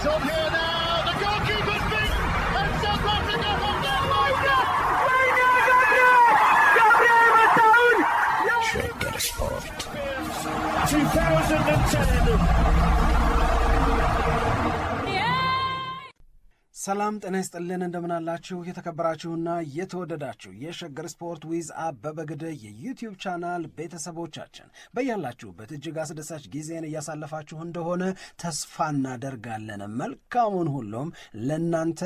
It's on here now. The goalkeeper's beaten, and South Africa have done Shagger Sport 2010. ሰላም ጤና ይስጥልን እንደምናላችሁ የተከበራችሁና የተወደዳችሁ የሸገር ስፖርት ዊዝ አበበ ግደይ የዩቲዩብ ቻናል ቤተሰቦቻችን በያላችሁበት እጅግ አስደሳች ጊዜን እያሳለፋችሁ እንደሆነ ተስፋ እናደርጋለን። መልካሙን ሁሉም ለናንተ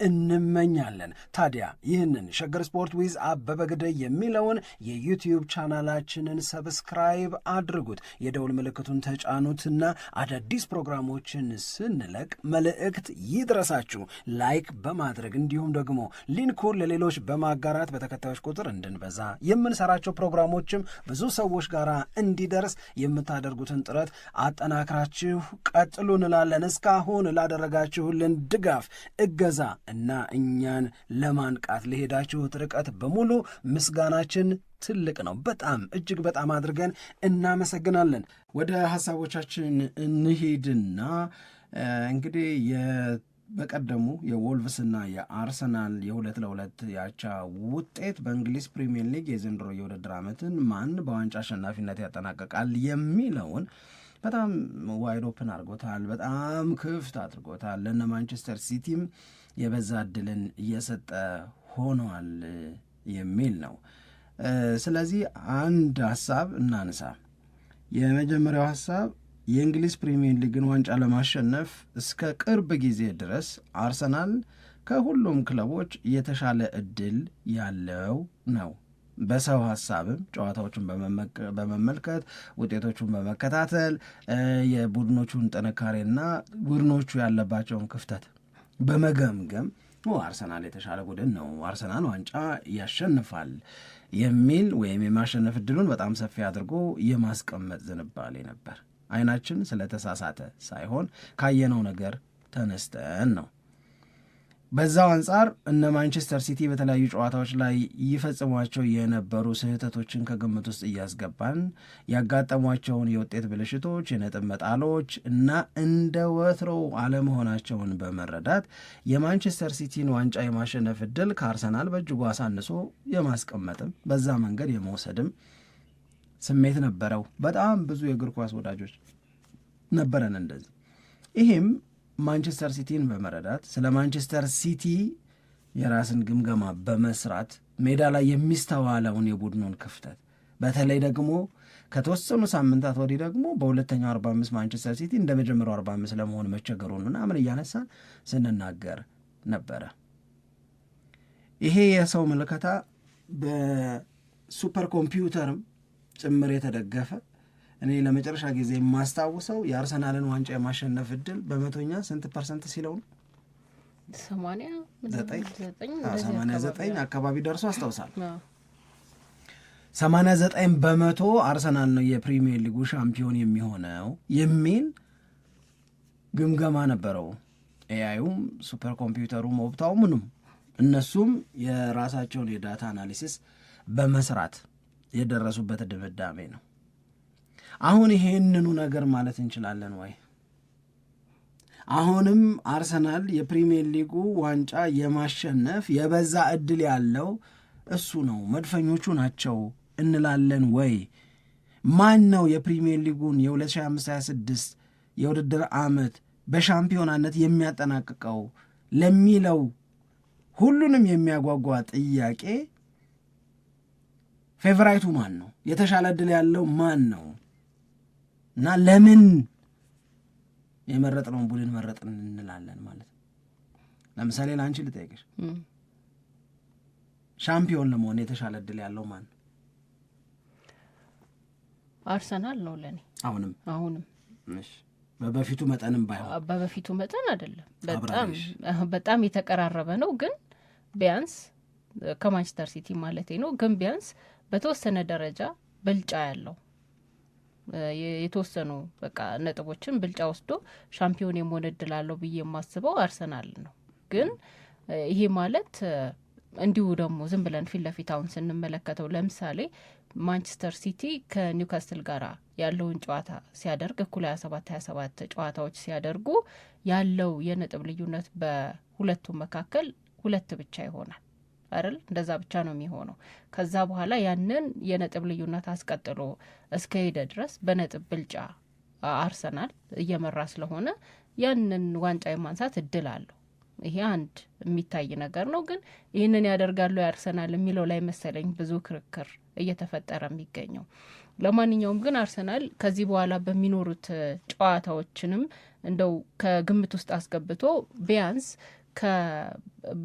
እንመኛለን። ታዲያ ይህንን ሸገር ስፖርት ዊዝ አበበ ግደይ የሚለውን የዩቲዩብ ቻናላችንን ሰብስክራይብ አድርጉት፣ የደውል ምልክቱን ተጫኑትና አዳዲስ ፕሮግራሞችን ስንለቅ መልእክት ይድረሳችሁ። ላይክ በማድረግ እንዲሁም ደግሞ ሊንኩን ለሌሎች በማጋራት በተከታዮች ቁጥር እንድንበዛ የምንሰራቸው ፕሮግራሞችም ብዙ ሰዎች ጋር እንዲደርስ የምታደርጉትን ጥረት አጠናክራችሁ ቀጥሉ እንላለን። እስካሁን ላደረጋችሁልን ድጋፍ፣ እገዛ እና እኛን ለማንቃት ለሄዳችሁት ርቀት በሙሉ ምስጋናችን ትልቅ ነው። በጣም እጅግ በጣም አድርገን እናመሰግናለን። ወደ ሀሳቦቻችን እንሂድና እንግዲህ በቀደሙ የዎልቭስና የአርሰናል የ2-2 ያቻ ውጤት በእንግሊዝ ፕሪሚየር ሊግ የዘንድሮ የውድድር ዓመትን ማን በዋንጫ አሸናፊነት ያጠናቀቃል የሚለውን በጣም ዋይድ ኦፕን አድርጎታል። በጣም ክፍት አድርጎታል። ለነ ማንቸስተር ሲቲም የበዛ እድልን እየሰጠ ሆኗል የሚል ነው። ስለዚህ አንድ ሀሳብ እናንሳ። የመጀመሪያው ሀሳብ የእንግሊዝ ፕሪሚየር ሊግን ዋንጫ ለማሸነፍ እስከ ቅርብ ጊዜ ድረስ አርሰናል ከሁሉም ክለቦች የተሻለ እድል ያለው ነው። በሰው ሀሳብም ጨዋታዎቹን በመመልከት ውጤቶቹን በመከታተል የቡድኖቹን ጥንካሬና ቡድኖቹ ያለባቸውን ክፍተት በመገምገም አርሰናል የተሻለ ቡድን ነው፣ አርሰናል ዋንጫ ያሸንፋል የሚል ወይም የማሸነፍ እድሉን በጣም ሰፊ አድርጎ የማስቀመጥ ዝንባሌ ነበር። አይናችን ስለተሳሳተ ሳይሆን ካየነው ነገር ተነስተን ነው። በዛው አንጻር እነ ማንቸስተር ሲቲ በተለያዩ ጨዋታዎች ላይ ይፈጽሟቸው የነበሩ ስህተቶችን ከግምት ውስጥ እያስገባን ያጋጠሟቸውን የውጤት ብልሽቶች፣ የነጥብ መጣሎች እና እንደ ወትሮው አለመሆናቸውን በመረዳት የማንቸስተር ሲቲን ዋንጫ የማሸነፍ ዕድል ከአርሰናል በእጅጉ አሳንሶ የማስቀመጥም በዛ መንገድ የመውሰድም ስሜት ነበረው። በጣም ብዙ የእግር ኳስ ወዳጆች ነበረን እንደዚህ። ይሄም ማንቸስተር ሲቲን በመረዳት ስለ ማንቸስተር ሲቲ የራስን ግምገማ በመስራት ሜዳ ላይ የሚስተዋለውን የቡድኑን ክፍተት በተለይ ደግሞ ከተወሰኑ ሳምንታት ወዲህ ደግሞ በሁለተኛው 45 ማንቸስተር ሲቲ እንደ መጀመሪያው 45 ለመሆን መቸገሩን ምናምን እያነሳን ስንናገር ነበረ። ይሄ የሰው ምልከታ በሱፐር ኮምፒውተርም ጭምር የተደገፈ እኔ ለመጨረሻ ጊዜ የማስታውሰው የአርሰናልን ዋንጫ የማሸነፍ እድል በመቶኛ ስንት ፐርሰንት ሲለው ነው 89 አካባቢ ደርሶ አስታውሳለሁ። 89 በመቶ አርሰናል ነው የፕሪሚየር ሊጉ ሻምፒዮን የሚሆነው የሚል ግምገማ ነበረው። ኤአይውም ሱፐር ኮምፒውተሩም ኦፕታው ምኑም እነሱም የራሳቸውን የዳታ አናሊሲስ በመስራት የደረሱበት ድምዳሜ ነው። አሁን ይሄንኑ ነገር ማለት እንችላለን ወይ? አሁንም አርሰናል የፕሪሚየር ሊጉ ዋንጫ የማሸነፍ የበዛ እድል ያለው እሱ ነው፣ መድፈኞቹ ናቸው እንላለን ወይ? ማን ነው የፕሪሚየር ሊጉን የ2025/26 የውድድር ዓመት በሻምፒዮናነት የሚያጠናቅቀው ለሚለው ሁሉንም የሚያጓጓ ጥያቄ ፌቨራይቱ ማን ነው? የተሻለ እድል ያለው ማን ነው? እና ለምን የመረጥነውን ቡድን መረጥን እንላለን ማለት ነው። ለምሳሌ ለአንቺ ልጠይቅሽ፣ ሻምፒዮን ለመሆን የተሻለ እድል ያለው ማን ነው? አርሰናል ነው ለኔ። አሁንም እሺ፣ በበፊቱ መጠንም ባይሆን በበፊቱ መጠን አይደለም፣ በጣም የተቀራረበ ነው። ግን ቢያንስ ከማንቸስተር ሲቲ ማለቴ ነው። ግን ቢያንስ በተወሰነ ደረጃ ብልጫ ያለው የተወሰኑ በቃ ነጥቦችን ብልጫ ወስዶ ሻምፒዮን የመሆን እድል አለው ብዬ የማስበው አርሰናል ነው። ግን ይሄ ማለት እንዲሁ ደግሞ ዝም ብለን ፊት ለፊት አሁን ስንመለከተው ለምሳሌ ማንቸስተር ሲቲ ከኒውካስትል ጋር ያለውን ጨዋታ ሲያደርግ እኩል 27 ጨዋታዎች ሲያደርጉ ያለው የነጥብ ልዩነት በሁለቱም መካከል 2 ብቻ ይሆናል አይደል? እንደዛ ብቻ ነው የሚሆነው። ከዛ በኋላ ያንን የነጥብ ልዩነት አስቀጥሎ እስከ ሄደ ድረስ በነጥብ ብልጫ አርሰናል እየመራ ስለሆነ ያንን ዋንጫ የማንሳት እድል አለው። ይሄ አንድ የሚታይ ነገር ነው። ግን ይህንን ያደርጋሉ የአርሰናል የሚለው ላይ መሰለኝ ብዙ ክርክር እየተፈጠረ የሚገኘው። ለማንኛውም ግን አርሰናል ከዚህ በኋላ በሚኖሩት ጨዋታዎችንም እንደው ከግምት ውስጥ አስገብቶ ቢያንስ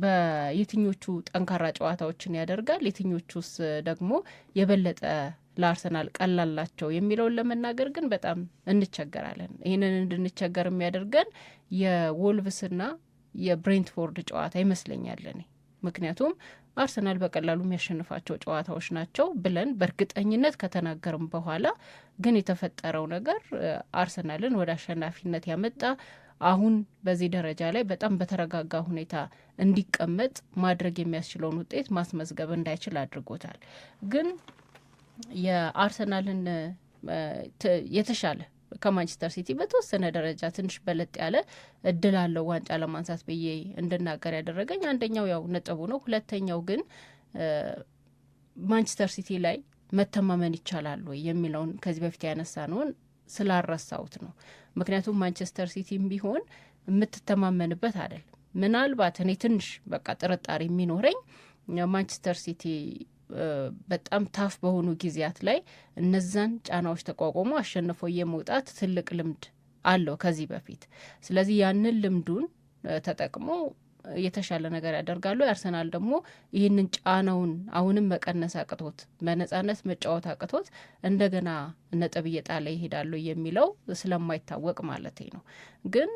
በየትኞቹ ጠንካራ ጨዋታዎችን ያደርጋል፣ የትኞቹስ ደግሞ የበለጠ ለአርሰናል ቀላላቸው የሚለውን ለመናገር ግን በጣም እንቸገራለን። ይህንን እንድንቸገር የሚያደርገን የዎልቭስና የብሬንትፎርድ ጨዋታ ይመስለኛል እኔ። ምክንያቱም አርሰናል በቀላሉ የሚያሸንፋቸው ጨዋታዎች ናቸው ብለን በእርግጠኝነት ከተናገርም በኋላ ግን የተፈጠረው ነገር አርሰናልን ወደ አሸናፊነት ያመጣ አሁን በዚህ ደረጃ ላይ በጣም በተረጋጋ ሁኔታ እንዲቀመጥ ማድረግ የሚያስችለውን ውጤት ማስመዝገብ እንዳይችል አድርጎታል። ግን የአርሰናልን የተሻለ ከማንቸስተር ሲቲ በተወሰነ ደረጃ ትንሽ በለጥ ያለ እድል አለው ዋንጫ ለማንሳት ብዬ እንድናገር ያደረገኝ አንደኛው ያው ነጥቡ ነው። ሁለተኛው ግን ማንቸስተር ሲቲ ላይ መተማመን ይቻላል ወይ የሚለውን ከዚህ በፊት ያነሳነውን ስላረሳውት ነው። ምክንያቱም ማንቸስተር ሲቲም ቢሆን የምትተማመንበት አይደለም። ምናልባት እኔ ትንሽ በቃ ጥርጣሬ የሚኖረኝ ማንቸስተር ሲቲ በጣም ታፍ በሆኑ ጊዜያት ላይ እነዛን ጫናዎች ተቋቁሞ አሸንፎ የመውጣት ትልቅ ልምድ አለው ከዚህ በፊት። ስለዚህ ያንን ልምዱን ተጠቅሞ የተሻለ ነገር ያደርጋሉ። አርሰናል ደግሞ ይህንን ጫናውን አሁንም መቀነስ አቅቶት በነጻነት መጫወት አቅቶት እንደገና ነጥብ እየጣለ ይሄዳሉ የሚለው ስለማይታወቅ ማለት ነው። ግን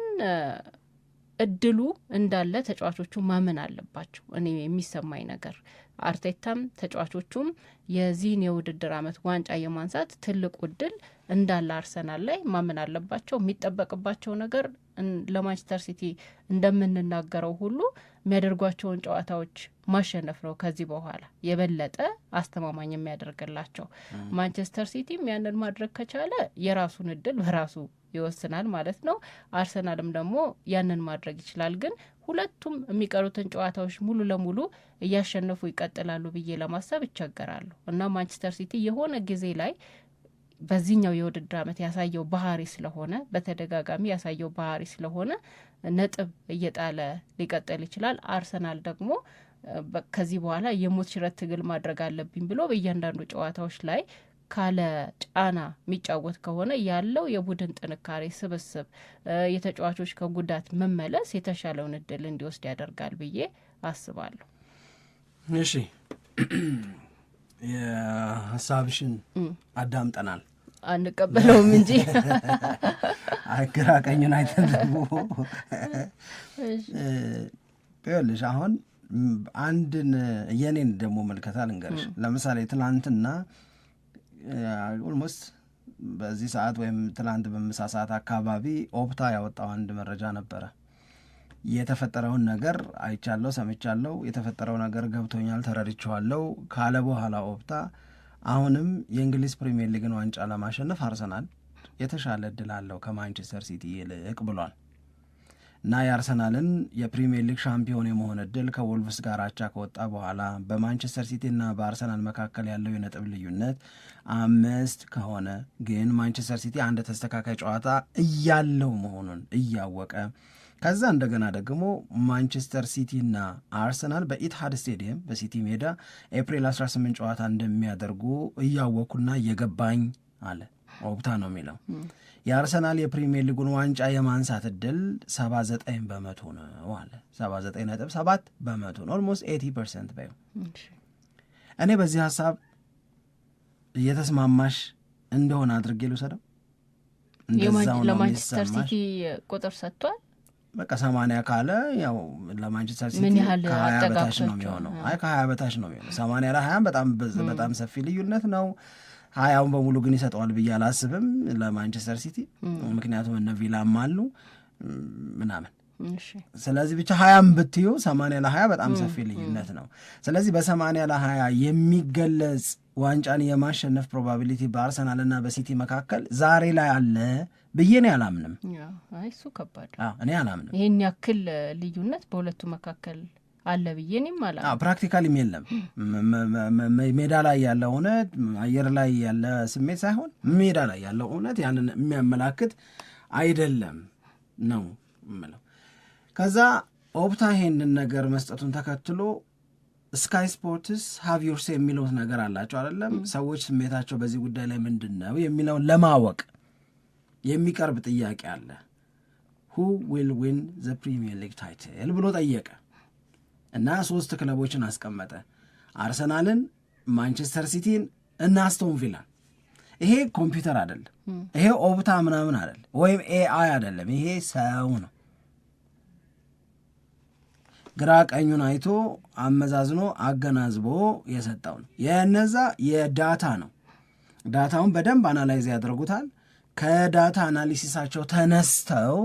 እድሉ እንዳለ ተጫዋቾቹ ማመን አለባቸው። እኔ የሚሰማኝ ነገር አርቴታም ተጫዋቾቹም የዚህን የውድድር ዓመት ዋንጫ የማንሳት ትልቁ እድል እንዳለ አርሰናል ላይ ማመን አለባቸው። የሚጠበቅባቸው ነገር ለማንቸስተር ሲቲ እንደምንናገረው ሁሉ የሚያደርጓቸውን ጨዋታዎች ማሸነፍ ነው። ከዚህ በኋላ የበለጠ አስተማማኝ የሚያደርግላቸው ማንቸስተር ሲቲም ያንን ማድረግ ከቻለ የራሱን እድል በራሱ ይወስናል ማለት ነው። አርሰናልም ደግሞ ያንን ማድረግ ይችላል። ግን ሁለቱም የሚቀሩትን ጨዋታዎች ሙሉ ለሙሉ እያሸነፉ ይቀጥላሉ ብዬ ለማሰብ ይቸገራሉ እና ማንቸስተር ሲቲ የሆነ ጊዜ ላይ በዚህኛው የውድድር ዓመት ያሳየው ባህሪ ስለሆነ በተደጋጋሚ ያሳየው ባህሪ ስለሆነ ነጥብ እየጣለ ሊቀጥል ይችላል። አርሰናል ደግሞ ከዚህ በኋላ የሞት ሽረት ትግል ማድረግ አለብኝ ብሎ በእያንዳንዱ ጨዋታዎች ላይ ካለ ጫና የሚጫወት ከሆነ ያለው የቡድን ጥንካሬ ስብስብ፣ የተጫዋቾች ከጉዳት መመለስ የተሻለውን እድል እንዲወስድ ያደርጋል ብዬ አስባለሁ። እሺ የሀሳብሽን አዳምጠናል፣ አንቀበለውም እንጂ ግራ ቀኙን አይተን ደግሞ ይኸውልሽ አሁን አንድን የኔን ደግሞ መልከታ ልንገርሽ። ለምሳሌ ትላንትና ኦልሞስት በዚህ ሰዓት ወይም ትላንት በምሳ ሰዓት አካባቢ ኦፕታ ያወጣው አንድ መረጃ ነበረ። የተፈጠረውን ነገር አይቻለሁ፣ ሰምቻለሁ፣ የተፈጠረው ነገር ገብቶኛል፣ ተረድቼዋለሁ ካለ በኋላ ኦፕታ አሁንም የእንግሊዝ ፕሪሚየር ሊግን ዋንጫ ለማሸነፍ አርሰናል የተሻለ እድል አለው ከማንቸስተር ሲቲ ይልቅ ብሏል እና የአርሰናልን የፕሪሚየር ሊግ ሻምፒዮን የመሆን እድል ከወልቭስ ጋር አቻ ከወጣ በኋላ በማንቸስተር ሲቲና በአርሰናል መካከል ያለው የነጥብ ልዩነት 5 ከሆነ ግን ማንቸስተር ሲቲ አንድ ተስተካካይ ጨዋታ እያለው መሆኑን እያወቀ ከዛ እንደገና ደግሞ ማንቸስተር ሲቲና አርሰናል በኢትሃድ ስቴዲየም በሲቲ ሜዳ ኤፕሪል 18 ጨዋታ እንደሚያደርጉ እያወኩና እየገባኝ አለ ኦፕታ ነው የሚለው። የአርሰናል የፕሪሚየር ሊጉን ዋንጫ የማንሳት እድል 79% ነው አለ። 79.7% ነው፣ ኦልሞስት 80% በይው። እኔ በዚህ ሀሳብ እየተስማማሽ እንደሆነ አድርጌ ልውሰደው። እንደዛው ነው ለማንቸስተር ሲቲ ቁጥር ሰጥቷል። በቃ 80 ካለ ያው ለማንቸስተር ሲቲ ከ20 በታች ነው የሚሆነው። አይ ከ20 በታች ነው የሚሆነው። 80 ለ20 በጣም ሰፊ ልዩነት ነው። 20ውን በሙሉ ግን ይሰጠዋል ብዬ አላስብም ለማንቸስተር ሲቲ፣ ምክንያቱም እነ ቪላም አሉ ምናምን ስለዚህ ብቻ 20 ብትዩ 80-20 በጣም ሰፊ ልዩነት ነው። ስለዚህ በ80-20 የሚገለጽ ዋንጫን የማሸነፍ ፕሮባቢሊቲ በአርሰናልና በሲቲ መካከል ዛሬ ላይ አለ ብዬ እኔ አላምንም። እሱ ከባድ እኔ አላምንም። ይህን ያክል ልዩነት በሁለቱ መካከል አለ ብዬ እኔም አላምንም። ፕራክቲካሊም የለም። ሜዳ ላይ ያለው እውነት አየር ላይ ያለ ስሜት ሳይሆን ሜዳ ላይ ያለው እውነት ያንን የሚያመላክት አይደለም ነው የምለው። ከዛ ኦፕታ ይሄንን ነገር መስጠቱን ተከትሎ ስካይ ስፖርትስ ሃቭ ዮርስ የሚለውት ነገር አላቸው አይደለም። ሰዎች ስሜታቸው በዚህ ጉዳይ ላይ ምንድን ነው የሚለውን ለማወቅ የሚቀርብ ጥያቄ አለ። who will win the Premier League title ብሎ ጠየቀ እና 3 ክለቦችን አስቀመጠ። አርሰናልን፣ ማንቸስተር ሲቲን እና አስቶን ቪላን። ይሄ ኮምፒውተር አይደለም፣ ይሄ ኦፕታ ምናምን አይደለም፣ ወይም ኤአይ አይደለም። ይሄ ሰው ነው ግራ ቀኙን አይቶ አመዛዝኖ አገናዝቦ የሰጠው ነው። የነዛ የዳታ ነው። ዳታውን በደንብ አናላይዝ ያደርጉታል። ከዳታ አናሊሲሳቸው ተነስተው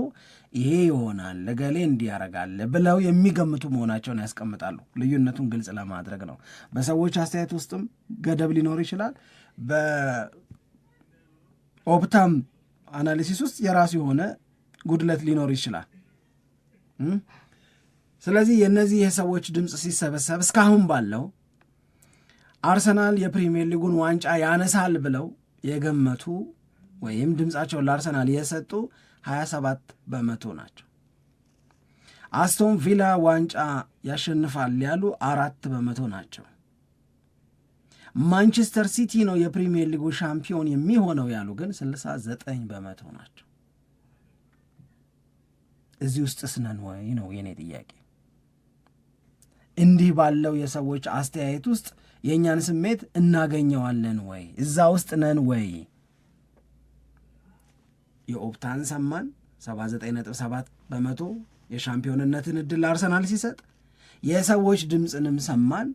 ይሄ ይሆናል ለገሌ እንዲያረጋል ብለው የሚገምቱ መሆናቸውን ያስቀምጣሉ። ልዩነቱን ግልጽ ለማድረግ ነው። በሰዎች አስተያየት ውስጥም ገደብ ሊኖር ይችላል። በኦፕታም አናሊሲስ ውስጥ የራሱ የሆነ ጉድለት ሊኖር ይችላል። ስለዚህ የእነዚህ የሰዎች ድምፅ ሲሰበሰብ እስካሁን ባለው አርሰናል የፕሪሚየር ሊጉን ዋንጫ ያነሳል ብለው የገመቱ ወይም ድምፃቸውን ለአርሰናል የሰጡ 27% ናቸው። አስቶን ቪላ ዋንጫ ያሸንፋል ያሉ 4% ናቸው። ማንቸስተር ሲቲ ነው የፕሪሚየር ሊጉ ሻምፒዮን የሚሆነው ያሉ ግን 69% ናቸው። እዚህ ውስጥ ስነን ወይ ነው የኔ ጥያቄ። እንዲህ ባለው የሰዎች አስተያየት ውስጥ የእኛን ስሜት እናገኘዋለን ወይ? እዛ ውስጥ ነን ወይ? የኦፕታን ሰማን 79.7% የሻምፒዮንነትን እድል አርሰናል ሲሰጥ፣ የሰዎች ድምፅንም ሰማን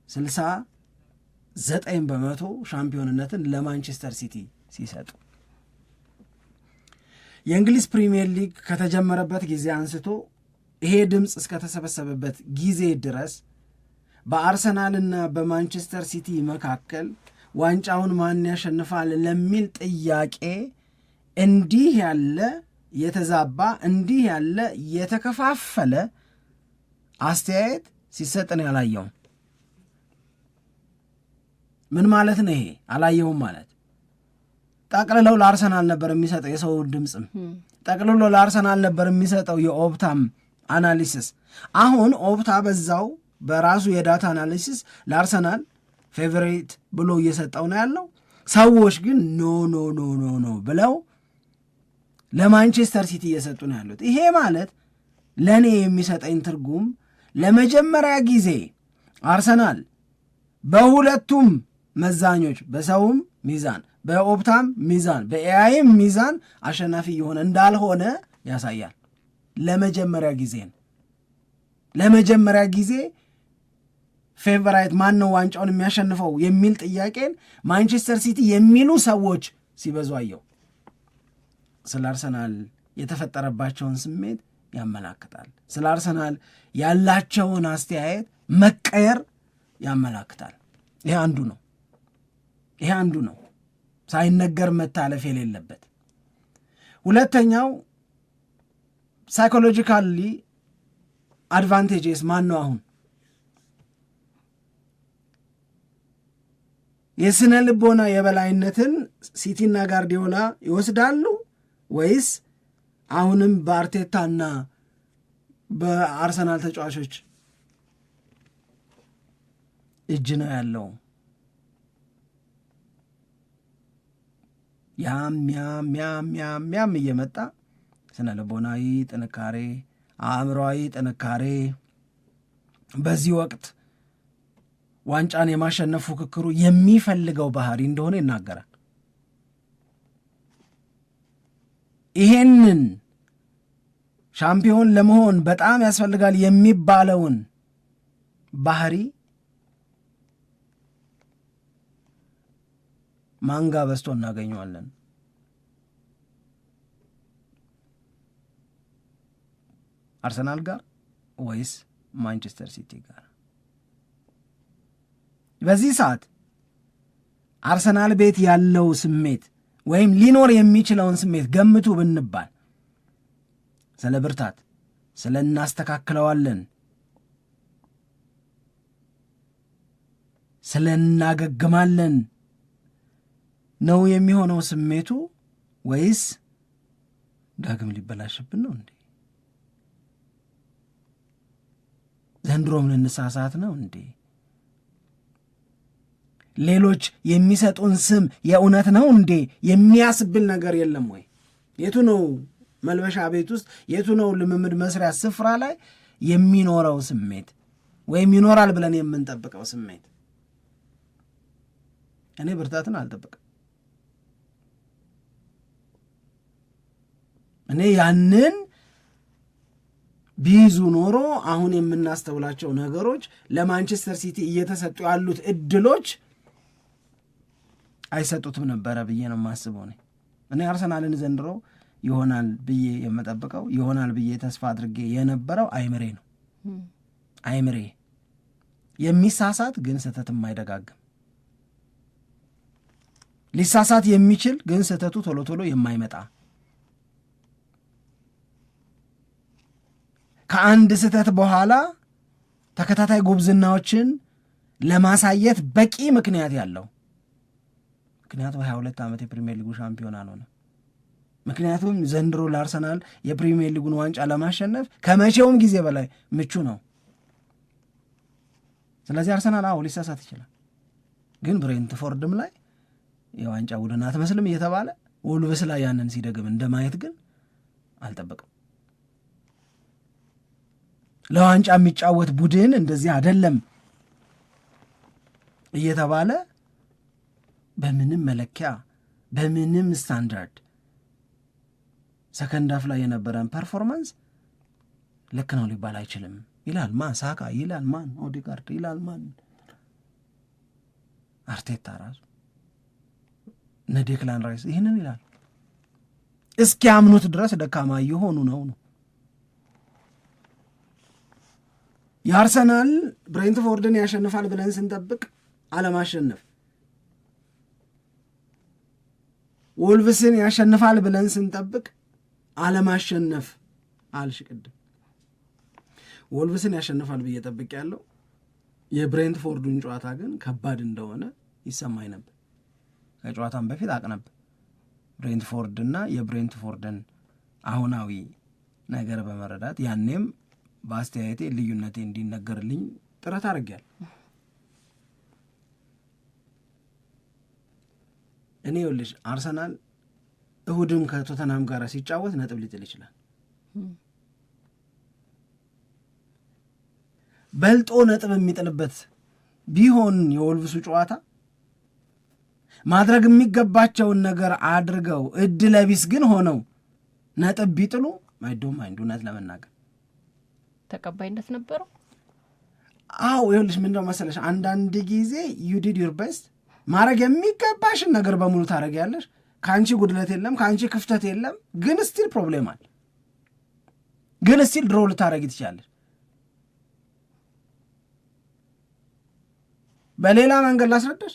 69% ሻምፒዮንነትን ለማንቸስተር ሲቲ ሲሰጡ። የእንግሊዝ ፕሪሚየር ሊግ ከተጀመረበት ጊዜ አንስቶ ይሄ ድምፅ እስከተሰበሰበበት ጊዜ ድረስ በአርሰናልና በማንቸስተር ሲቲ መካከል ዋንጫውን ማን ያሸንፋል ለሚል ጥያቄ እንዲህ ያለ የተዛባ እንዲህ ያለ የተከፋፈለ አስተያየት ሲሰጥን ያላየውም። ምን ማለት ነው ይሄ? አላየውም ማለት ጠቅልለው ለአርሰናል ነበር የሚሰጠው የሰው ድምፅም ጠቅልሎ ለአርሰናል ነበር የሚሰጠው የኦፕታም አናሊሲስ። አሁን ኦፕታ በዛው በራሱ የዳታ አናሊሲስ ለአርሰናል ፌቨሬት ብሎ እየሰጠው ነው ያለው። ሰዎች ግን ኖ ኖ ኖ ኖ ኖ ብለው ለማንቸስተር ሲቲ እየሰጡ ነው ያሉት። ይሄ ማለት ለእኔ የሚሰጠኝ ትርጉም ለመጀመሪያ ጊዜ አርሰናል በሁለቱም መዛኞች በሰውም ሚዛን በኦፕታም ሚዛን በኤአይም ሚዛን አሸናፊ የሆነ እንዳልሆነ ያሳያል። ለመጀመሪያ ጊዜ ፌቨራይት ማን ነው ዋንጫውን የሚያሸንፈው የሚል ጥያቄን ማንቸስተር ሲቲ የሚሉ ሰዎች ሲበዙ አየው። ስለ አርሰናል የተፈጠረባቸውን ስሜት ያመላክታል። ስለ አርሰናል ያላቸውን አስተያየት መቀየር ያመላክታል። ይሄ አንዱ ነው ሳይነገር መታለፍ የሌለበት። ሁለተኛው ሳይኮሎጂካሊ አድቫንቴጅስ ማን ነው? አሁን የስነ ልቦና የበላይነትን ሲቲና ጋርዲዮላ ይወስዳሉ ወይስ አሁንም በአርቴታና በአርሰናል ተጫዋቾች እጅ ነው ያለው? ያም እየመጣ ስነ ልቦናዊ ጥንካሬ፣ አእምሮዊ ጥንካሬ በዚህ ወቅት ዋንጫን የማሸነፍ ፉክክሩ የሚፈልገው ባህሪ እንደሆነ ይናገራል። ይሄንን ሻምፒዮን ለመሆን በጣም ያስፈልጋል የሚባለውን ባህሪ ማንጋ በስቶ እናገኘዋለን? አርሰናል ጋር ወይስ ማንቸስተር ሲቲ ጋር? በዚህ ሰዓት አርሰናል ቤት ያለው ስሜት ወይም ሊኖር የሚችለውን ስሜት ገምቱ ብንባል ስለ ብርታት፣ ስለ እናስተካክለዋለን፣ ስለ እናገግማለን ነው የሚሆነው ስሜቱ ወይስ ዳግም ሊበላሽብን ነው እንዴ? ዘንድሮም ልንሳሳት ነው እንዴ? ሌሎች የሚሰጡን ስም የእውነት ነው እንዴ የሚያስብል ነገር የለም ወይ? የቱ ነው መልበሻ ቤት ውስጥ የቱ ነው ልምምድ መስሪያ ስፍራ ላይ የሚኖረው ስሜት ወይም ይኖራል ብለን የምንጠብቀው ስሜት? እኔ ብርታትን አልጠብቅም። እኔ ያንን ቢይዙ ኖሮ አሁን የምናስተውላቸው ነገሮች ለማንቸስተር ሲቲ እየተሰጡ ያሉት እድሎች አይሰጡትም ነበረ ብዬ ነው የማስበው። እኔ አርሰናልን ዘንድሮ ይሆናል ብዬ የምጠብቀው ይሆናል ብዬ ተስፋ አድርጌ የነበረው አይምሬ ነው። አይምሬ የሚሳሳት ግን ስህተት የማይደጋግም ሊሳሳት የሚችል ግን ስህተቱ ቶሎ ቶሎ የማይመጣ ከአንድ ስህተት በኋላ ተከታታይ ጉብዝናዎችን ለማሳየት በቂ ምክንያት ያለው ምክንያቱም 22 ዓመት የፕሪሚየር ሊጉ ሻምፒዮን አልሆነ። ምክንያቱም ዘንድሮ ለአርሰናል የፕሪሚየር ሊጉን ዋንጫ ለማሸነፍ ከመቼውም ጊዜ በላይ ምቹ ነው። ስለዚህ አርሰናል ሊሳሳት ይችላል፣ ግን ብሬንትፎርድም ላይ የዋንጫ ቡድን አትመስልም እየተባለ ወልቭስ ላይ ያንን ሲደግም እንደማየት ግን አልጠበቅም። ለዋንጫ የሚጫወት ቡድን እንደዚህ አይደለም እየተባለ በምንም መለኪያ በምንም ስታንዳርድ ሰከንድ አፍ ላይ የነበረን ፐርፎርማንስ ልክ ነው ሊባል አይችልም ይላል ማን? ሳካ ይላል ማን? ኦዲጋርድ ይላል ማን? አርቴታ ራሱ እነ ዴክላን ራይስ ይህንን ይላል። እስኪያምኑት ድረስ ደካማ እየሆኑ ነው። የአርሰናል ብሬንትፎርድን ያሸንፋል ብለን ስንጠብቅ አለማሸነፍ፣ ወልቭስን ያሸንፋል ብለን ስንጠብቅ አለማሸነፍ አልሽ። ቅድም ወልቭስን ያሸንፋል ብዬ ጠብቅ ያለው የብሬንትፎርዱን ጨዋታ ግን ከባድ እንደሆነ ይሰማኝ ነበር። ከጨዋታም በፊት አቅነብ ብሬንትፎርድና የብሬንትፎርድን አሁናዊ ነገር በመረዳት ያኔም በአስተያየቴ ልዩነቴ እንዲነገርልኝ ጥረት አድርጌያለሁ። እኔ ይኸውልሽ አርሰናል እሁድም ከቶተናም ጋር ሲጫወት ነጥብ ሊጥል ይችላል። በልጦ ነጥብ የሚጥልበት ቢሆን የወልቭሱ ጨዋታ ማድረግ የሚገባቸውን ነገር አድርገው እድለቢስ ግን ሆነው ነጥብ ቢጥሉ ማይዶም እውነት ለመናገር ተቀባይነት ነበረው። ይኸውልሽ ምንድነው መሰለሽ አንዳንድ ጊዜ you did your best ማድረግ የሚገባሽን ነገር በሙሉ ታደርጊያለሽ። ከአንቺ ጉድለት የለም፣ ከአንቺ ክፍተት የለም፣ ግን ስቲል ፕሮብሌም አለ። ግን ስቲል ድሮ ልታደርጊ ትችላለሽ። በሌላ መንገድ ላስረዳሽ።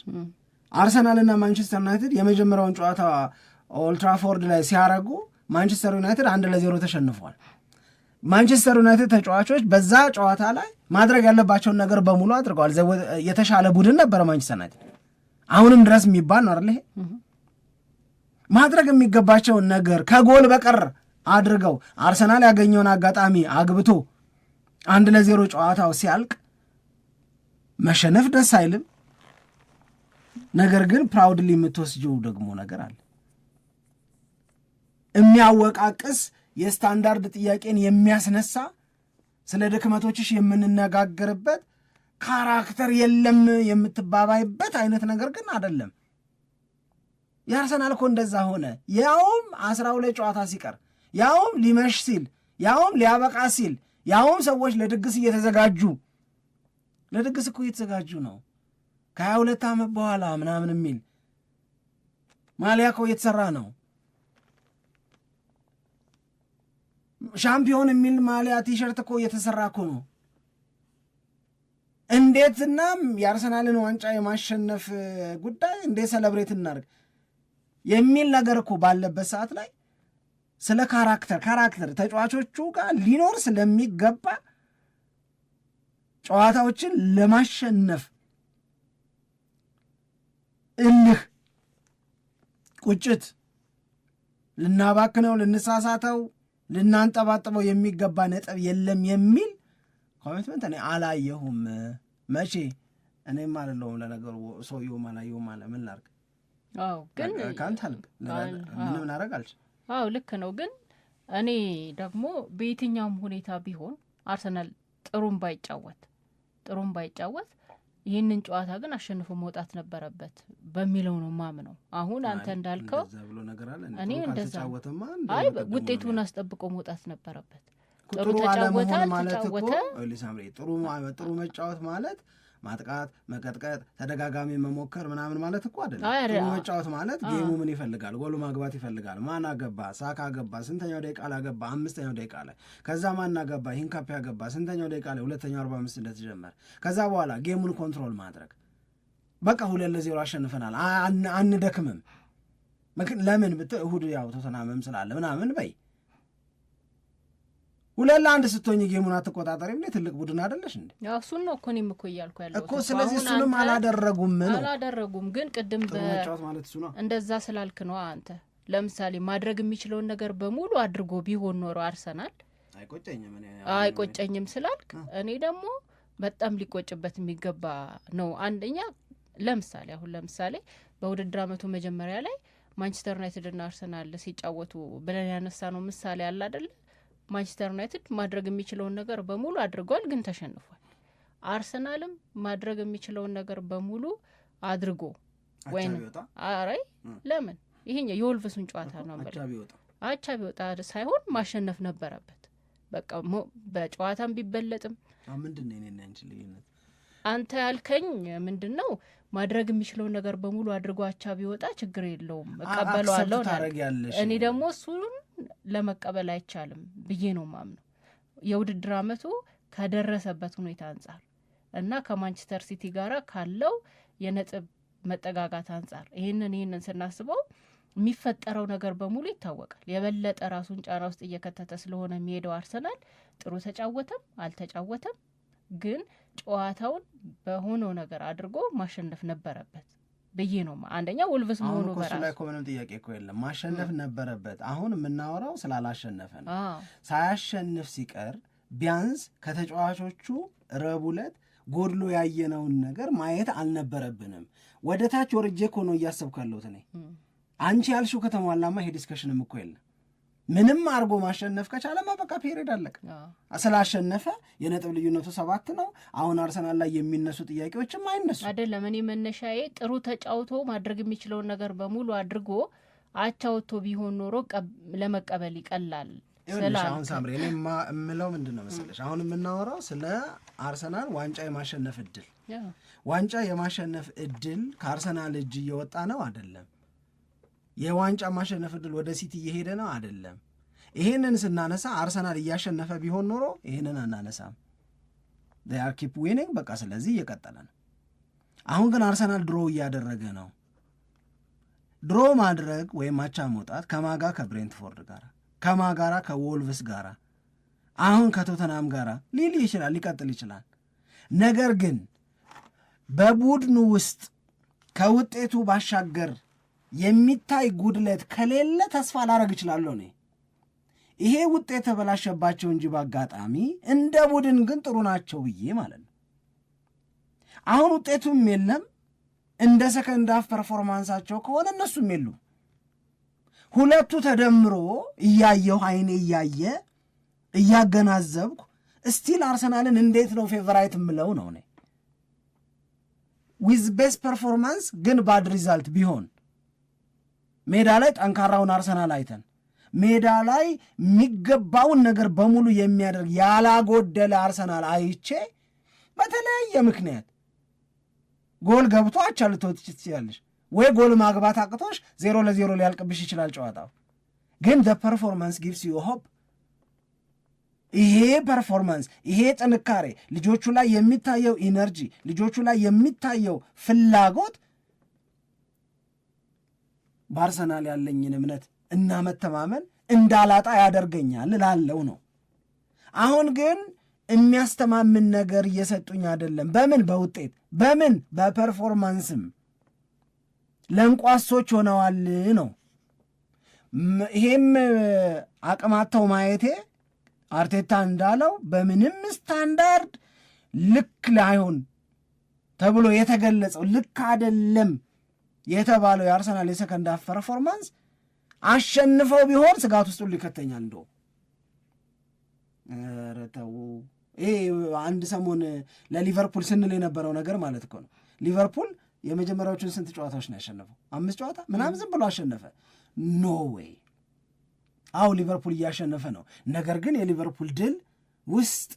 አርሰናልና ማንቸስተር ዩናይትድ የመጀመሪያውን ጨዋታ ኦልትራፎርድ ላይ ሲያረጉ ማንቸስተር ዩናይትድ 1-0 ተሸንፏል። ማንቸስተር ዩናይትድ ተጫዋቾች በዛ ጨዋታ ላይ ማድረግ ያለባቸውን ነገር በሙሉ አድርገዋል። የተሻለ ቡድን ነበረ ማንቸስተር ዩናይትድ፣ አሁንም ድረስ የሚባል ነው አይደል? ይሄ ማድረግ የሚገባቸውን ነገር ከጎል በቀር አድርገው አርሰናል ያገኘውን አጋጣሚ አግብቶ 1-0 ጨዋታው ሲያልቅ መሸነፍ ደስ አይልም። ነገር ግን ፕራውድሊ የምትወስጂው ደግሞ ነገር አለ። የሚያወቃቅስ የስታንዳርድ ጥያቄን የሚያስነሳ ስለ ድክመቶችሽ የምንነጋገርበት ካራክተር የለም የምትባባይበት አይነት ነገር ግን አይደለም። የአርሰናል እኮ እንደዛ ሆነ። ያውም 12 ጨዋታ ሲቀር፣ ያውም ሊመሽ ሲል፣ ያውም ሊያበቃ ሲል፣ ያውም ሰዎች ለድግስ እየተዘጋጁ ለድግስ እኮ እየተዘጋጁ ነው። ከ22 ዓመት በኋላ ምናምን የሚል ማሊያ እኮ እየተሰራ ነው። ሻምፒዮን የሚል ማሊያ ቲሸርት እኮ እየተሰራ እኮ ነው። እንዴትና የአርሰናልን ዋንጫ የማሸነፍ ጉዳይ እንዴት ሰለብሬት እናድርግ የሚል ነገር እኮ ባለበት ሰዓት ላይ ስለ ካራክተር ተጫዋቾቹ ጋር ሊኖር ስለሚገባ ጨዋታዎችን ለማሸነፍ እልህ፣ ቁጭት፣ ልናባክነው፣ ልንሳሳተው፣ ልናንጠባጥበው የሚገባ ነጥብ የለም የሚል ኮሚትመንት እኔ አላየሁም። መቼ እኔም አይደለሁም ለነገሩ ሰውየውም አላየሁም አለ። ምን ላድርግ? አዎ ግን ካንተ ምንም ላደርግ አልችልም። አዎ ልክ ነው። ግን እኔ ደግሞ በየትኛውም ሁኔታ ቢሆን አርሰናል ጥሩም ባይጫወት ይህንን ጨዋታ ግን አሸንፎ መውጣት ነበረበት በሚለው ነው ማምነው። አሁን አንተ እንዳልከው እኔ እንደዛ ውጤቱን አስጠብቆ መውጣት ነበረበት። ጥሩ ተጫወተ አልተጫወተ ጥሩ መጫወት ማለት ማጥቃት፣ መቀጥቀጥ፣ ተደጋጋሚ መሞከር ምናምን ማለት እኮ አይደለም። ጥሩ መጫወት ማለት ጌሙ ምን ይፈልጋል? ጎሉ ማግባት ይፈልጋል። ማን አገባ? ሳካ አገባ። ስንተኛው ደቂቃ ላይ አገባ? 5ኛው ደቂቃ ላይ። ከዛ ማን አገባ? ሂንካፒ አገባ። ስንተኛው ደቂቃ ላይ? 2:45 እንደተጀመረ። ከዛ በኋላ ጌሙን ኮንትሮል ማድረግ። በቃ 2-0 አሸንፈናል፣ አንደክምም። ለምን ብትል እሁድ ያው ቶተንሃምም ስላለ ምናምን በይ 2-1 ስትሆኝ ጌሙን አትቆጣጠሪም እንዴ? ትልቅ ቡድን አይደለሽ እንዴ? ያው እሱን ነው እኮ እኔም እኮ እያልኩ ያለው እኮ። ስለዚህ እሱንም አላደረጉም። ግን ቅድም ማለት እሱ ነው እንደዛ ስላልክ ነው አንተ። ለምሳሌ ማድረግ የሚችለውን ነገር በሙሉ አድርጎ ቢሆን ኖሮ አርሰናል አይቆጨኝም ስላልክ፣ እኔ ደግሞ በጣም ሊቆጭበት የሚገባ ነው። አንደኛ ለምሳሌ በውድድር ዓመቱ መጀመሪያ ላይ ማንቸስተር ዩናይትድና አርሰናል ሲጫወቱ ብለን ያነሳ ነው ምሳሌ አለ አይደል? ማንቸስተር ዩናይትድ ማድረግ የሚችለውን ነገር በሙሉ አድርጓል፣ ግን ተሸንፏል። አርሰናልም ማድረግ የሚችለውን ነገር በሙሉ አድርጎ ወይም አራይ ለምን ይሄኛው የወልቭሱን ጨዋታ ነው አቻ ቢወጣ ሳይሆን ማሸነፍ ነበረበት። በቃ በጨዋታም ቢበለጥም ምንድነው የኔና አንቺ ልዩነት? አንተ ያልከኝ ምንድነው ማድረግ የሚችለውን ነገር በሙሉ አድርጎ አቻ ቢወጣ ችግር የለውም እቀበለዋለሁ። እኔ ደግሞ እሱን ለመቀበል አይቻልም ብዬ ነው ማምነው። የውድድር ዓመቱ ከደረሰበት ሁኔታ አንጻር እና ከማንቸስተር ሲቲ ጋር ካለው የነጥብ መጠጋጋት አንጻር ይህንን ስናስበው የሚፈጠረው ነገር በሙሉ ይታወቃል። የበለጠ ራሱን ጫና ውስጥ እየከተተ ስለሆነ የሚሄደው አርሰናል ጥሩ ተጫወተም አልተጫወተም ግን ጨዋታውን በሆነው ነገር አድርጎ ማሸነፍ ነበረበት ብዬ ነው። አንደኛ ወልቭስ መሆኑ በራሱ ላይ ምንም ጥያቄ እኮ የለም፣ ማሸነፍ ነበረበት። አሁን የምናወራው ስላላሸነፈ ነው። ሳያሸንፍ ሲቀር ቢያንስ ከተጫዋቾቹ ረቡዕ ዕለት ጎድሎ ያየነውን ነገር ማየት አልነበረብንም። ወደ ታች ወርጄ እኮ ነው እያሰብኩ ያለሁት እኔ። አንቺ ያልሽው ከተሟላማ ይሄ ዲስከሽንም እኮ የለም። ምንም አድርጎ ማሸነፍ ከቻለማ በቃ ፔሪድ አለቀ። ስላሸነፈ የነጥብ ልዩነቱ 7 ነው። አሁን አርሰናል ላይ የሚነሱ ጥያቄዎችም አይነሱ አይደለም። እኔ መነሻዬ ጥሩ ተጫውቶ ማድረግ የሚችለውን ነገር በሙሉ አድርጎ አቻውቶ ቢሆን ኖሮ ለመቀበል ይቀላል። አሁን ሳምሪ እኔ የምለው ምንድን ነው መሰለሽ፣ አሁን የምናወራው ስለ አርሰናል ዋንጫ የማሸነፍ እድል። ዋንጫ የማሸነፍ እድል ከአርሰናል እጅ እየወጣ ነው አይደለም። የዋንጫ ማሸነፍ እድል ወደ ሲቲ እየሄደ ነው አይደለም። ይሄንን ስናነሳ አርሰናል እያሸነፈ ቢሆን ኖሮ ይሄንን አናነሳም። they are keep winning በቃ ስለዚህ እየቀጠለ ነው። አሁን ግን አርሰናል ድሮ እያደረገ ነው። ድሮ ማድረግ ወይም አቻ መውጣት ከማጋ ከብሬንትፎርድ ጋር ከማጋራ ከዎልቭስ ጋር አሁን ከቶተናም ጋር ሊል ይችላል፣ ሊቀጥል ይችላል። ነገር ግን በቡድኑ ውስጥ ከውጤቱ ባሻገር የሚታይ ጉድለት ከሌለ ተስፋ ላረግ እችላለሁ እኔ። ይሄ ውጤት ተበላሸባቸው እንጂ በአጋጣሚ እንደ ቡድን ግን ጥሩ ናቸው ብዬ ማለት ነው። አሁን ውጤቱም የለም፣ እንደ ሰከንድ ሃፍ ፐርፎርማንሳቸው ከሆነ እነሱም የሉም። ሁለቱ ተደምሮ እያየሁ አይኔ እያየ እያገናዘብኩ እስቲል አርሰናልን እንዴት ነው ፌቨራይት የምለው ነው እኔ። ዊዝ ቤስት ፐርፎርማንስ ግን ባድ ሪዛልት ቢሆን ሜዳ ላይ ጠንካራውን አርሰናል አይተን ሜዳ ላይ የሚገባውን ነገር በሙሉ የሚያደርግ ያላጎደለ አርሰናል አይቼ በተለያየ ምክንያት ጎል ገብቶ አቻ ልትወጪ ትችላለሽ፣ ወይ ጎል ማግባት አቅቶሽ 0-0 ሊያልቅብሽ ይችላል ጨዋታው። ግን the performance gives you hope ይሄ ፐርፎርማንስ፣ ይሄ ጥንካሬ፣ ልጆቹ ላይ የሚታየው ኢነርጂ፣ ልጆቹ ላይ የሚታየው ፍላጎት በአርሰናል ያለኝን እምነት እና መተማመን እንዳላጣ ያደርገኛል ላለው ነው። አሁን ግን የሚያስተማምን ነገር እየሰጡኝ አይደለም። በምን በውጤት በምን በፐርፎርማንስም ለንቋሶች ሆነዋል ነው። ይሄም አቅማተው ማየቴ አርቴታ እንዳለው በምንም ስታንዳርድ ልክ ላይሆን ተብሎ የተገለጸው ልክ አይደለም የተባለው የአርሰናል የሰከንድ ሃፍ ፐርፎርማንስ አሸንፈው ቢሆን ስጋት ውስጥ ሊከተኛል። እንደው ኧረ ተው፣ ይሄ አንድ ሰሞን ለሊቨርፑል ስንል የነበረው ነገር ማለት እኮ ነው። ሊቨርፑል የመጀመሪያዎቹን ስንት ጨዋታዎች ነው ያሸነፈው? 5 ጨዋታ ምናምን ዝም ብሎ አሸነፈ። ኖ ዌይ። አዎ ሊቨርፑል እያሸነፈ ነው። ነገር ግን የሊቨርፑል ድል ውስጥ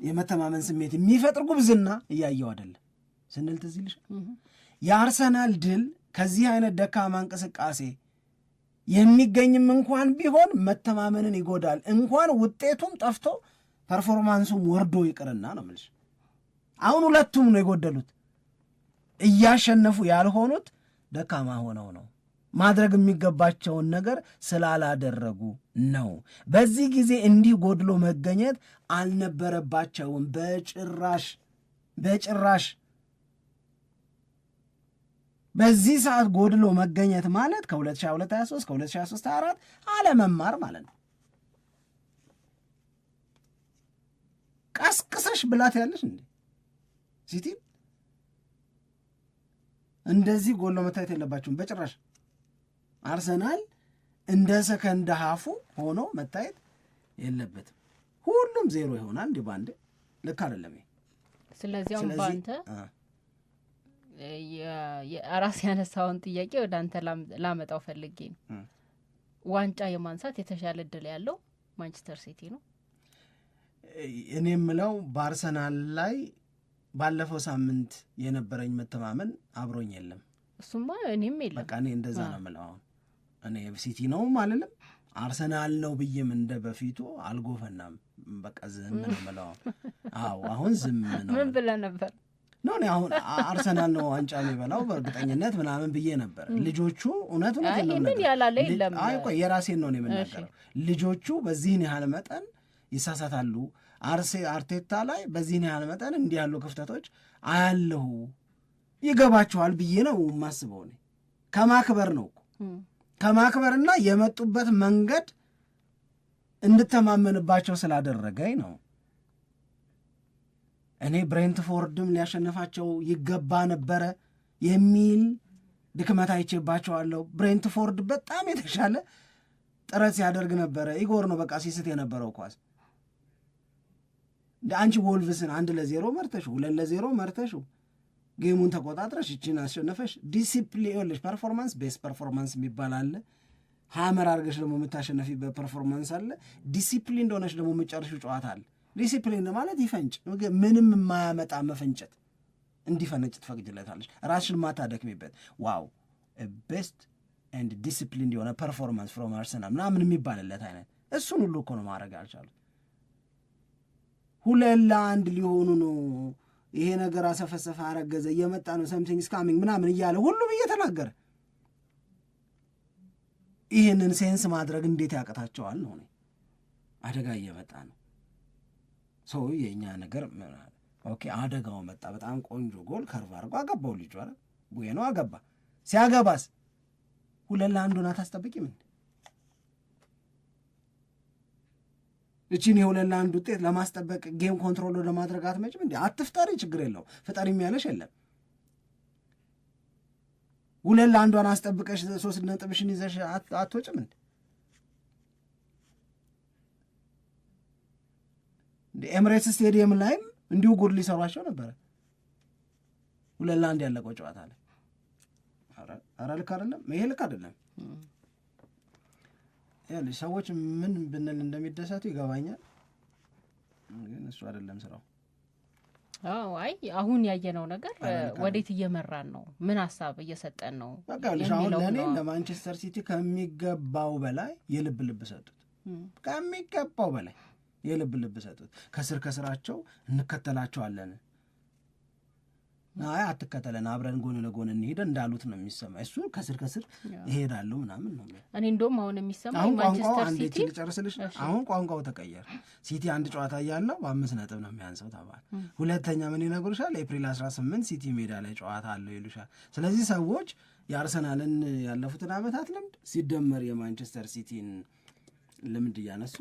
የመተማመን ስሜት የሚፈጥር ጉብዝና እያየው አይደለም ስንል ትዝ ይልሻል። የአርሰናል ድል ከዚህ አይነት ደካማ እንቅስቃሴ የሚገኝም እንኳን ቢሆን መተማመንን ይጎዳል። እንኳን ውጤቱም ጠፍቶ ፐርፎርማንሱም ወርዶ ይቅርና ነው የምልሽ። አሁን ሁለቱም ነው የጎደሉት። እያሸነፉ ያልሆኑት ደካማ ሆነው ነው፣ ማድረግ የሚገባቸውን ነገር ስላላደረጉ ነው። በዚህ ጊዜ እንዲህ ጎድሎ መገኘት አልነበረባቸውም በጭራሽ። በዚህ ሰዓት ጎድሎ መገኘት ማለት ከ2022/23 ከ2023/24 አለመማር ማለት ነው። ቀስቅሰሽ ብላት ያለሽ እንዴ ሲቲ እንደዚህ ጎሎ መታየት የለባቸውም በጭራሽ። አርሰናል እንደ ሰከንድ ሃፉ ሆኖ መታየት የለበትም። ሁሉም ዜሮ ይሆናል እንዲህ ባንዴ ልክ አይደለም። ስለዚያም ባንተ የራስ ያነሳውን ጥያቄ ወደ አንተ ላመጣው ፈልጌ ነው። ዋንጫ የማንሳት የተሻለ እድል ያለው ማንቸስተር ሲቲ ነው። እኔ የምለው በአርሰናል ላይ ባለፈው ሳምንት የነበረኝ መተማመን አብሮኝ የለም። እሱማ እኔም የለም። በቃ እኔ እንደዛ ነው የምለው። አሁን እኔ ሲቲ ነው ማለለም አርሰናል ነው ብዬም እንደ በፊቱ አልጎፈናም። በቃ ዝም ነው የምለው። አዎ አሁን ዝም ነው። ምን ብለህ ነበር? ነው አሁን አርሰናል ነው ዋንጫ የሚበላው በእርግጠኝነት ምናምን ብዬ ነበር። ልጆቹ እውነት ነው ይሄንን ያላለ የለም። አይ ቆይ የራሴን ነው የምናገረው። ልጆቹ በዚህን ያህል መጠን ይሳሳታሉ፣ አርቴታ ላይ በዚህን ያህል መጠን እንዲህ ያሉ ክፍተቶች አያለሁ፣ ይገባቸዋል ብዬ ነው የማስበው። እኔ ከማክበር ነው ከማክበርና የመጡበት መንገድ እንድተማመንባቸው ስላደረገኝ ነው። እኔ ብሬንትፎርድም ሊያሸንፋቸው ይገባ ነበረ የሚል ድክመት አይቼባቸዋለሁ። ብሬንትፎርድ በጣም የተሻለ ጥረት ሲያደርግ ነበረ። ኢጎር ነው በቃ ሲስት የነበረው ኳስ። እንደ አንቺ ወልቭስን 1-0 መርተሹ 2-0 መርተሹ ጌሙን ተቆጣጥረሽ እቺን አሸነፈሽ። ዲሲፕሊን ፐርፎርማንስ ቤስ ፐርፎርማንስ የሚባል አለ። ሀመር አድርገሽ ደግሞ የምታሸነፊበት ፐርፎርማንስ አለ። ዲሲፕሊን እንደሆነሽ ደግሞ የምጨርሽው ጨዋታ አለ። ዲሲፕሊን ማለት ይፈንጭ፣ ምንም የማያመጣ መፈንጨት እንዲፈነጭ ትፈቅጅለታለች፣ ራስሽን ማታደክሚበት። ዋው ቤስት ኤንድ ዲሲፕሊን የሆነ ፐርፎርማንስ ፍሮም አርሰናል ምናምን የሚባልለት አይነት እሱን ሁሉ እኮ ነው ማድረግ አልቻሉት። 2-1 ሊሆኑ ነው። ይሄ ነገር አሰፈሰፈ፣ አረገዘ፣ እየመጣ ነው፣ ሰምቲንግ ኢዝ ካሚንግ ምናምን እያለ ሁሉም እየተናገረ ይህንን ሴንስ ማድረግ እንዴት ያቅታቸዋል ነው። አደጋ እየመጣ ነው። ሰው የእኛ ነገር ኦኬ፣ አደጋው መጣ። በጣም ቆንጆ ጎል ከርቭ አድርጎ አገባው ልጁ አለ ቡዬ ነው አገባ። ሲያገባስ 2-1 አታስጠብቂም? እቺን የ2-1 ውጤት ለማስጠበቅ ጌም ኮንትሮል ለማድረግ አትመጭም እንዴ? አትፍጠሪ፣ ችግር የለው ፍጠሪ የሚያለሽ የለም። 2-1 አስጠብቀሽ 3 ነጥብሽን ይዘሽ አትወጭም እንዴ? ኤምሬትስ ስቴዲየም ላይም እንዲሁ ጉድ ሊሰሯቸው ነበረ። 2-1 ያለቀው ጨዋታ ላይ ኧረ ልክ አይደለም፣ ይሄ ልክ አይደለም። ያለሽ ሰዎች ምን ብንል እንደሚደሰቱ ይገባኛል፣ ግን እሱ አይደለም ስራው። አይ አሁን ያየነው ነገር ወዴት እየመራን ነው? ምን ሀሳብ እየሰጠን ነው? በቃ አሁን ለእኔ ለማንቸስተር ሲቲ ከሚገባው በላይ የልብ ሰጡት። ከሚገባው በላይ የልብ ሰጡት። ከስር ከስራቸው እንከተላቸዋለን። አይ አትከተለን አብረን ጎን ለጎን እንሄድ እንዳሉት ነው የሚሰማኝ። እሱ ከስር ይሄዳሉ ምናምን ነው። እኔ እንደውም አሁን የሚሰማኝ ማንቸስተር ሲቲ ልጨርስልሽ፣ አሁን ቋንቋው ተቀየረ። ሲቲ አንድ ጨዋታ እያለው 5 ነጥብ ነው የሚያንሰው ተባለ። ሁለተኛ ምን ይነግሩሻል? ኤፕሪል 18 ሲቲ ሜዳ ላይ ጨዋታ አለው ይሉሻል። ስለዚህ ሰዎች የአርሰናልን ያለፉትን ዓመታት ልምድ ሲደመር የማንቸስተር ሲቲን ልምድ እያነሱ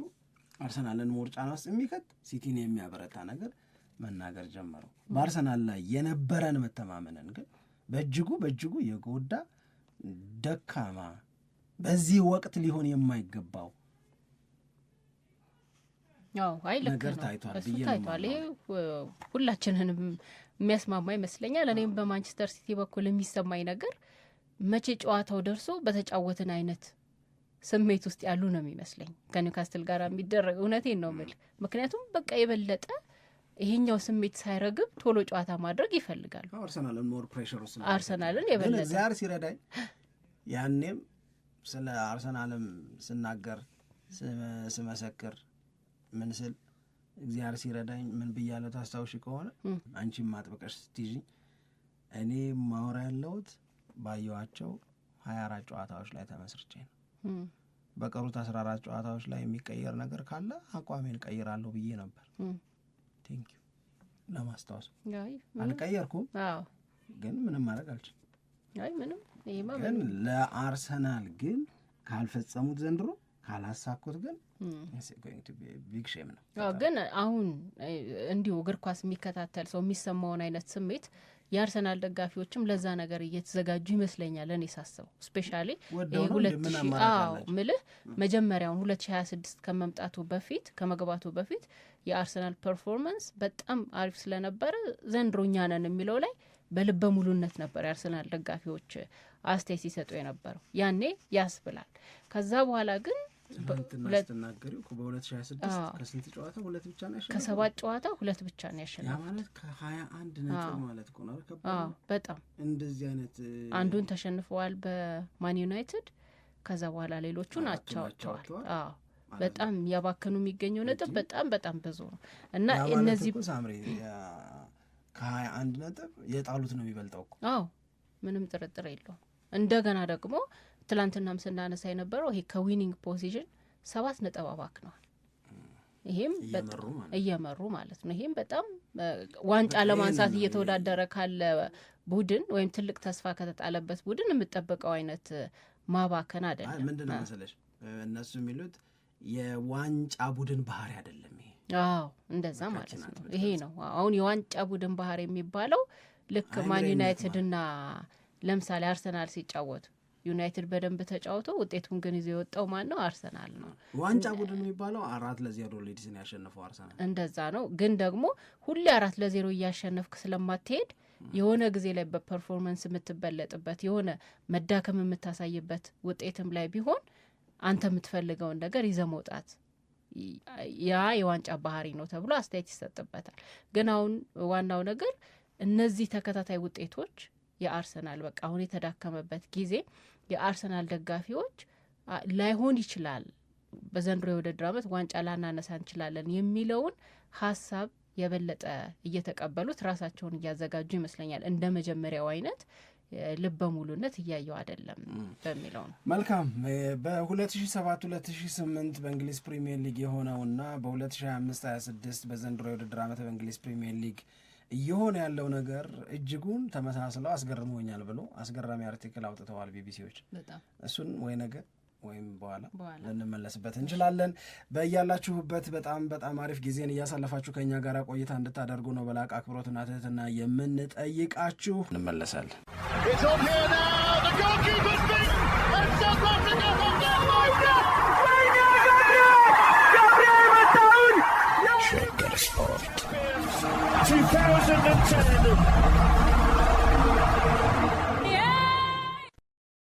አርሰናልን ሞርጫና ውስጥ የሚከት ሲቲን የሚያበረታ ነገር መናገር ጀመሩ። በአርሰናል ላይ የነበረን መተማመንን ግን በእጅጉ የጎዳ ደካማ፣ በዚህ ወቅት ሊሆን የማይገባው ነገር ታይቷል ብዬ ነው። ይሄ ሁላችንንም የሚያስማማ ይመስለኛል። እኔም በማንቸስተር ሲቲ በኩል የሚሰማኝ ነገር መቼ ጨዋታው ደርሶ በተጫወትን አይነት ስሜት ውስጥ ያሉ ነው የሚመስለኝ ከኒውካስትል ጋር የሚደረግ እውነቴን ነው የምልህ። ምክንያቱም በቃ የበለጠ ይሄኛው ስሜት ሳይረግብ ቶሎ ጨዋታ ማድረግ ይፈልጋሉ። አርሰናልን ሞር ፕሬሸር ውስጥ አርሰናልን የበለጠ ዛሬ ሲረዳኝ ያኔም ስለ አርሰናልም ስናገር ስመሰክር ምን ስል እግዚአብሔር ሲረዳኝ ምን ብያለሁ ታስታውሺ ከሆነ አንቺም ማጥበቀሽ ስትይዥኝ እኔ ማወራ ያለሁት ባየኋቸው 24 ጨዋታዎች ላይ ተመስርቼ ነው። በቀሩት 14 ጨዋታዎች ላይ የሚቀየር ነገር ካለ አቋሜን ቀይራለሁ ብዬ ነበር። ቴንክ ዩ ለማስታወስ። አልቀየርኩም ግን ምንም ማድረግ አልችልም። ግን ለአርሰናል ግን ካልፈጸሙት ዘንድሮ ካላሳኩት ግን ቢግ ሼም ነው። ግን አሁን እንዲሁ እግር ኳስ የሚከታተል ሰው የሚሰማውን አይነት ስሜት የአርሰናል ደጋፊዎችም ለዛ ነገር እየተዘጋጁ ይመስለኛል። እኔ ሳስበው ስፔሻሊ ምልህ መጀመሪያውን 2026 ከመግባቱ በፊት የአርሰናል ፐርፎርማንስ በጣም አሪፍ ስለነበረ ዘንድሮ እኛ ነን የሚለው ላይ በልበ ሙሉነት ነበር የአርሰናል ደጋፊዎች አስተያየት ሲሰጡ የነበረው። ያኔ ያስብላል። ከዛ በኋላ ግን ስትናገሪው በ2026 ከስንት ጨዋታ 2 ብቻ ነው ያሸነፈው? ከ7 ጨዋታ 2 ብቻ ነው ያሸነፈው። ያ ማለት ከ21 ነጥብ ማለት ነው። በጣም እንደዚህ አይነት አንዱን ተሸንፈዋል በማን ዩናይትድ። ከዛ በኋላ ሌሎቹ ናቸዋቸዋል። በጣም ያባከኑ የሚገኘው ነጥብ በጣም ብዙ ነው እና እነዚህ ሳምሪ ከ21 ነጥብ የጣሉት ነው የሚበልጠው እኮ። ምንም ጥርጥር የለውም። እንደገና ደግሞ ትላንትናም ስናነሳ የነበረው ይሄ ከዊኒንግ ፖዚሽን 7 ነጥብ አባክነዋል። ይሄም እየመሩ ማለት ነው። ይሄም በጣም ዋንጫ ለማንሳት እየተወዳደረ ካለ ቡድን ወይም ትልቅ ተስፋ ከተጣለበት ቡድን የምጠበቀው አይነት ማባከን አይደለም። ምንድን ነው መሰለሽ እነሱ የሚሉት የዋንጫ ቡድን ባህሪ አይደለም ይሄ። እንደዛ ማለት ነው። ይሄ ነው አሁን የዋንጫ ቡድን ባህሪ የሚባለው። ልክ ማን ዩናይትድና ለምሳሌ አርሰናል ሲጫወቱ ዩናይትድ በደንብ ተጫውቶ ውጤቱን ግን ይዞ የወጣው ማን ነው? አርሰናል ነው። ዋንጫ ቡድን የሚባለው 4-0 ሊድስን ያሸነፈው አርሰናል እንደዛ ነው። ግን ደግሞ ሁሌ 4-0 እያሸነፍክ ስለማትሄድ የሆነ ጊዜ ላይ በፐርፎርማንስ የምትበለጥበት የሆነ መዳከም የምታሳይበት ውጤትም ላይ ቢሆን አንተ የምትፈልገውን ነገር ይዘህ መውጣት ያ የዋንጫ ባህሪ ነው ተብሎ አስተያየት ይሰጥበታል። ግን አሁን ዋናው ነገር እነዚህ ተከታታይ ውጤቶች የአርሰናል በቃ አሁን የተዳከመበት ጊዜ የአርሰናል ደጋፊዎች ላይሆን ይችላል በዘንድሮ የውድድር ዓመት ዋንጫ ላናነሳ እንችላለን የሚለውን ሀሳብ የበለጠ እየተቀበሉት ራሳቸውን እያዘጋጁ ይመስለኛል። እንደ መጀመሪያው አይነት ልበ ሙሉነት እያየው አይደለም በሚለው ነው። መልካም። በ2007-2008 በእንግሊዝ ፕሪሚየር ሊግ የሆነውና በ2025-26 በዘንድሮ የውድድር ዓመት በእንግሊዝ ፕሪሚየር ሊግ እየሆነ ያለው ነገር እጅጉን ተመሳስለው አስገርሞኛል ብሎ አስገራሚ አርቲክል አውጥተዋል ቢቢሲዎች። እሱን ወይ ነገ ወይም በኋላ ልንመለስበት እንችላለን። በያላችሁበት በጣም አሪፍ ጊዜን እያሳለፋችሁ ከኛ ጋር ቆይታ እንድታደርጉ ነው በላቅ አክብሮትና ትህትና የምንጠይቃችሁ። እንመለሳለን። ሸገር ስፖርት 2010